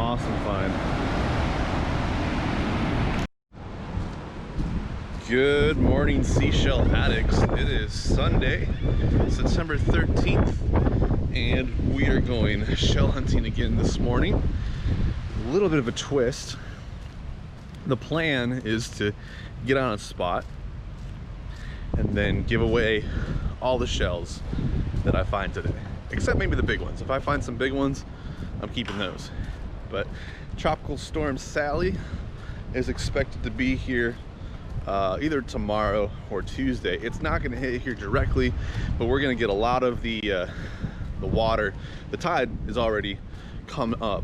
awesome find. Good morning, Seashell addicts. It is Sunday, September 13th, and we are going shell hunting again this morning. A little bit of a twist. The plan is to get on a spot and then give away all the shells that I find today, except maybe the big ones. If I find some big ones, I'm keeping those. But Tropical Storm Sally is expected to be here either tomorrow or Tuesday. It's not going to hit here directly, but we're going to get a lot of the water. The tide is already come up,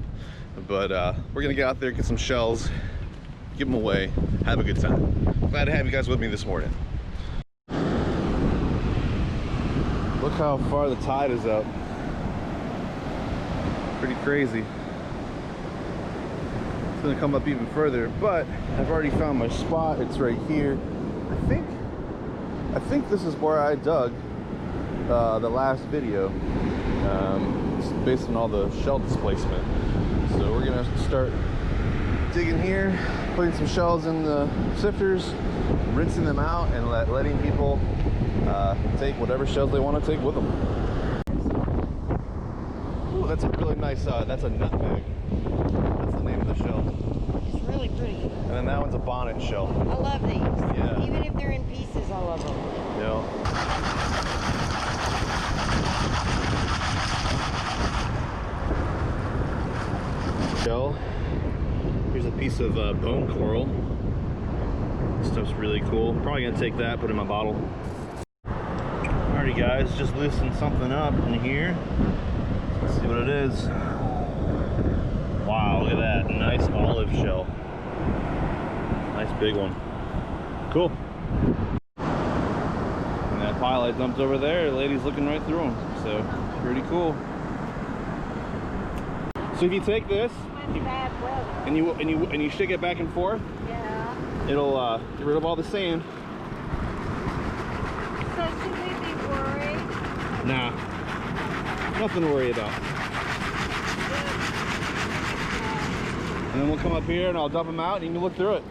but we're going to get out there, get some shells, give them away, have a good time. Glad to have you guys with me this morning. Look how far the tide is up. Pretty crazy. It's gonna come up even further, but I've already found my spot. It's right here. I think this is where I dug the last video, based on all the shell displacement. So we're gonna start digging here, putting some shells in the sifters, rinsing them out, and letting people take whatever shells they want to take with them. Ooh, that's a really nice, that's a nutmeg. That's the name of the shell. It's really pretty. And then that one's a bonnet shell. I love these. Yeah. Even if they're in pieces, I love them. Yeah. Shell. Here's a piece of bone coral. This stuff's really cool. Probably gonna take that, put it in my bottle. Alrighty guys, just loosened something up in here. Let's see what it is. Wow, look at that. Nice olive shell. Nice big one. Cool. And that pile I dumped over there, the lady's looking right through them. So, pretty cool. So if you take this, and you shake it back and forth, Yeah. it'll get rid of all the sand. So should we be worried? Nah, nothing to worry about. And then we'll come up here and I'll dump them out and you can look through it.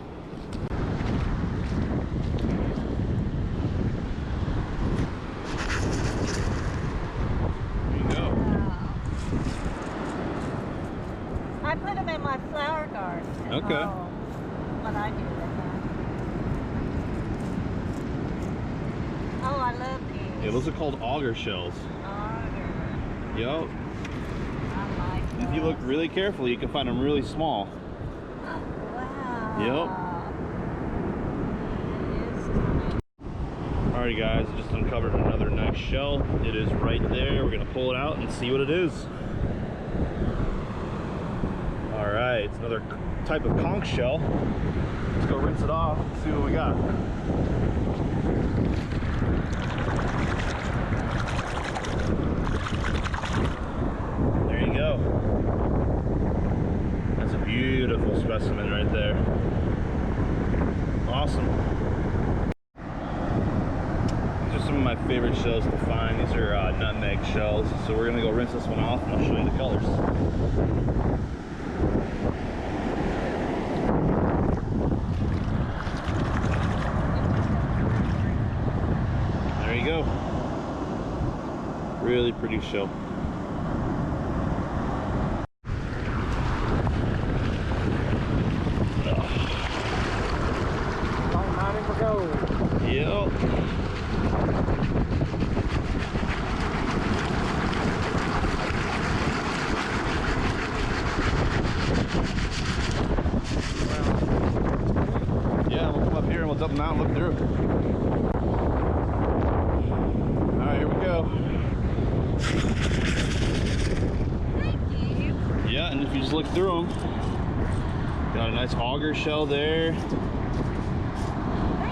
There you go. I put them in my flower garden. Okay. Oh, what I do with them. Oh, I love these. Yeah, those are called auger shells. Auger. Yup. I like those. If you look really carefully, you can find them really small. Wow. Yep. It is tiny. Alrighty guys, I just uncovered another nice shell. It is right there. We're gonna pull it out and see what it is. Alright, it's another type of conch shell. Let's go rinse it off and see what we got. There you go. That's a beautiful specimen right there. Awesome. These are some of my favorite shells to find. These are nutmeg shells. So we're gonna go rinse this one off and I'll show you the colors. There you go. Really pretty shell. Yep. Yeah, we'll come up here and we'll dump them out and look through. Alright, here we go. Thank you. Yeah, and if you just look through them, got a nice auger shell there.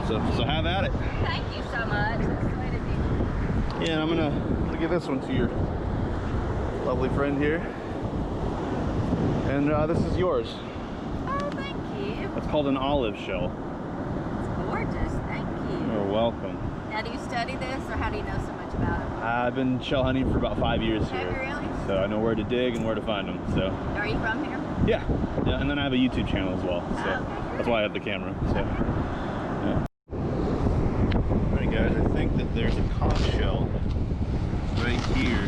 So have at it. Thank you so much. That's the way to do it. Yeah, I'm gonna give this one to your lovely friend here. And this is yours. Oh, thank you. It's called an olive shell. It's gorgeous. Thank you. You're welcome. Now, do you study this, or how do you know so much about it? I've been shell hunting for about 5 years here. Have you really? So I know where to dig and where to find them. So Are you from here? Yeah, yeah, and then I have a YouTube channel as well, so that's why I have the camera. So, yeah. All right, guys, I think that there's a conch shell right here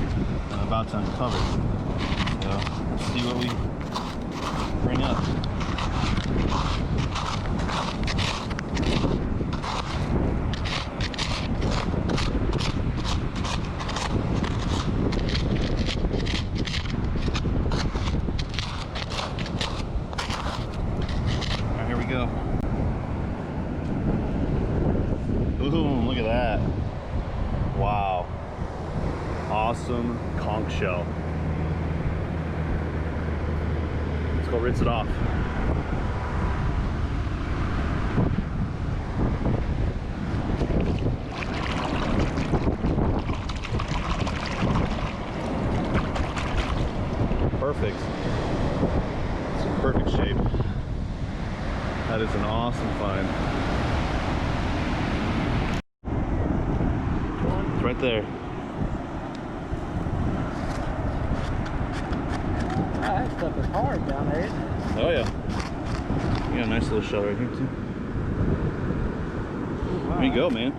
I'm about to uncover. So let's see what we bring up. Go. Boom, look at that. Wow. Awesome conch shell. Let's go rinse it off. Perfect. It's in perfect shape. That is an awesome find. It's right there. That stuff is hard down there, isn't it? Oh yeah. You got a nice little shell right here too. Wow. There you go, man.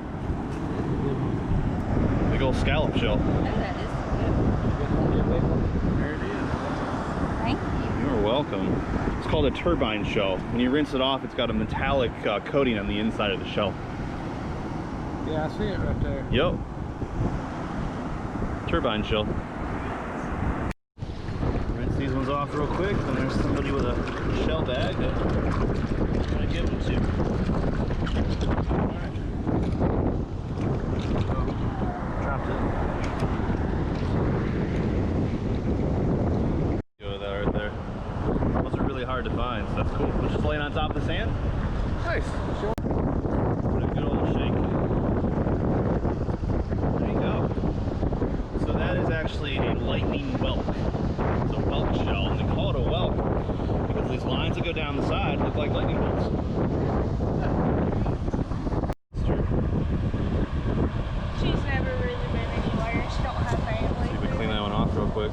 Big old scallop shell. Oh, that is There it is. good. Thank you. You're welcome. It's called a turbine shell. When you rinse it off, it's got a metallic coating on the inside of the shell. Yeah, I see it right there. Yep. Turbine shell. Rinse these ones off real quick, and there's somebody with a shell bag that I'm gonna give them to. Alright. Oh, dropped it. Go with that right there. Those are really hard to find, so that's cool. It's just laying on top of the sand. Nice. Give it a good old shake. There you go. So that is actually a lightning whelk. It's a whelk shell, and they call it a whelk because these lines that go down the side look like lightning bolts. It's true. She's never really been anywhere. She don't have family. See if we clean that one off real quick.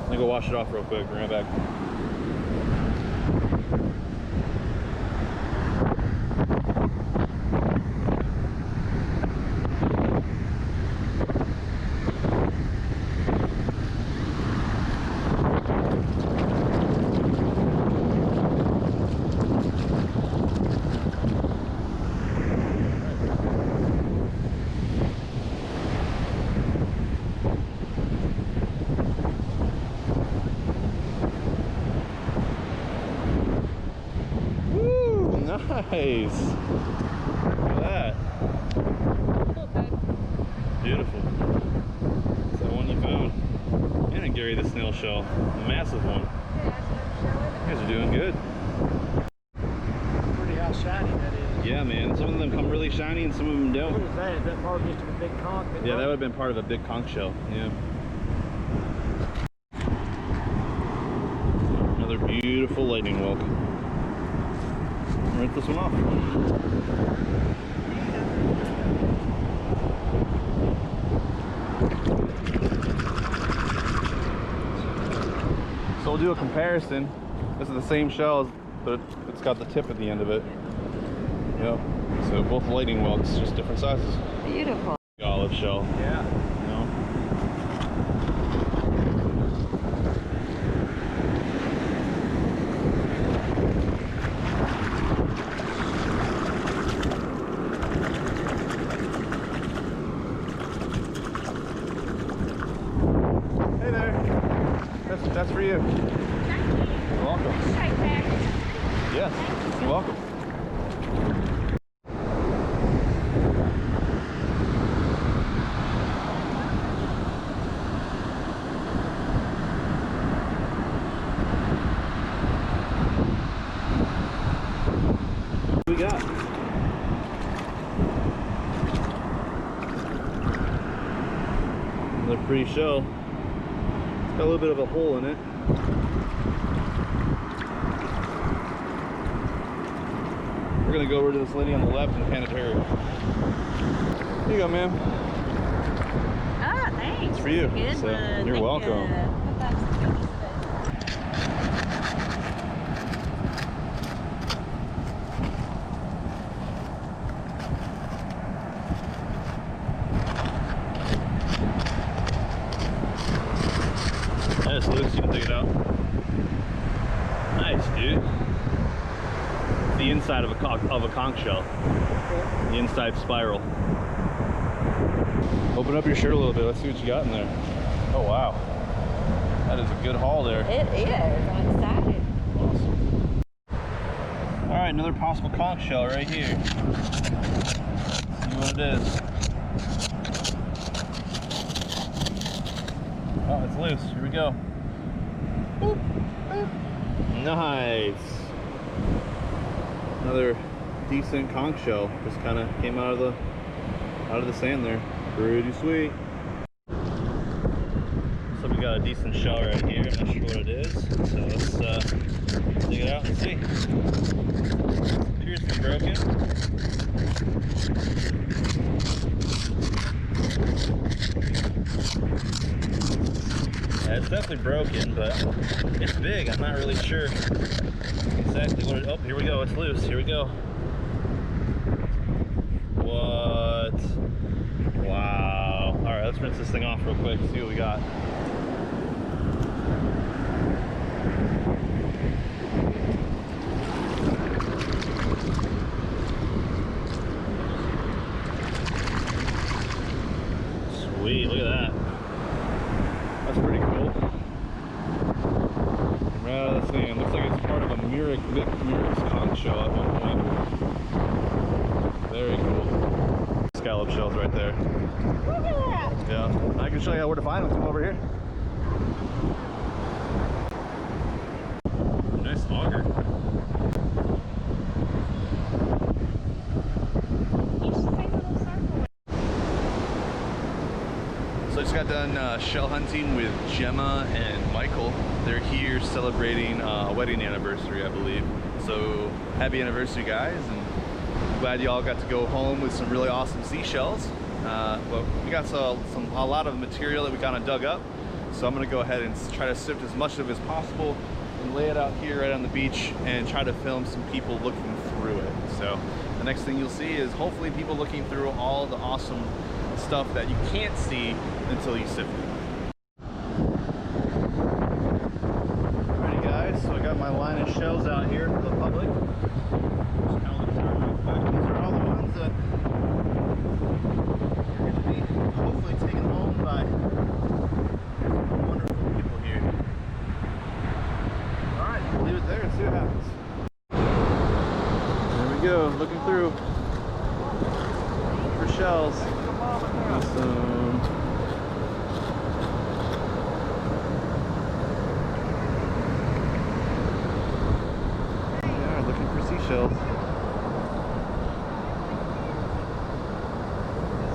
Let me go wash it off real quick. Bring it back. Nice. Look at that. Beautiful. That's that one you found. And a Gary the snail shell. A massive one. You guys are doing good. Pretty how shiny that is. Yeah, man. Some of them come really shiny and some of them What don't. is that? Is that part just of a big conch? Yeah, that would have been part of a big conch shell. Yeah. Another beautiful lightning whelk. Rinse this one off. So we'll do a comparison. This is the same shell, but it's got the tip at the end of it. Yep. So both lightning whelks, just different sizes. Beautiful. Olive shell. Yeah. You know? Hey there. That's for you. You're welcome. Yes, you're welcome. What we got? Another pretty shell. It's got a little bit of a hole in it. We're gonna go over to this lady on the left and hand it to her. Here you go, ma'am. Ah, thanks. It's for you. Good So, one. you're Thank welcome. you. dude. It's the inside of a conch shell. The inside spiral. Open up your shirt a little bit. Let's see what you got in there. Oh wow, that is a good haul there. It is. I'm excited. Awesome. All right, another possible conch shell right here. Let's see what it is. Oh, it's loose. Here we go. Boop, boop. Nice. Another decent conch shell. Just kind of came out of the sand there. Pretty sweet. So we got a decent shell right here. I'm not sure what it is. So let's dig it out and see. It appears to be broken. Yeah, it's definitely broken, but it's big. I'm not really sure exactly what it. Oh, here we go. It's loose. Here we go. What? Wow. All right, let's rinse this thing off real quick. See what we got. Sweet. Look at that. That's pretty cool. Right out of the sand. Looks like it's part of a Murex conch shell at one point. Very cool. Scallop shells right there. Yeah. I can show you where to find them. Come over here. Nice auger. So I just got done shell hunting with Gemma and Michael. They're here celebrating a wedding anniversary, I believe. So happy anniversary, guys, and glad y'all got to go home with some really awesome seashells. Well, we got a lot of material that we kind of dug up, so I'm gonna go ahead and try to sift as much of it as possible and lay it out here right on the beach and try to film some people looking through it. So the next thing you'll see is hopefully people looking through all the awesome stuff that you can't see until you sift it. Alrighty guys, so I got my line of shells out here for the public. Just kind of look through real quick. These are all the ones that are going to be hopefully taken home by wonderful people here. Alright, we'll leave it there and see what happens. There we go, looking through for shells. Awesome. Yeah, looking for seashells.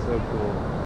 So cool.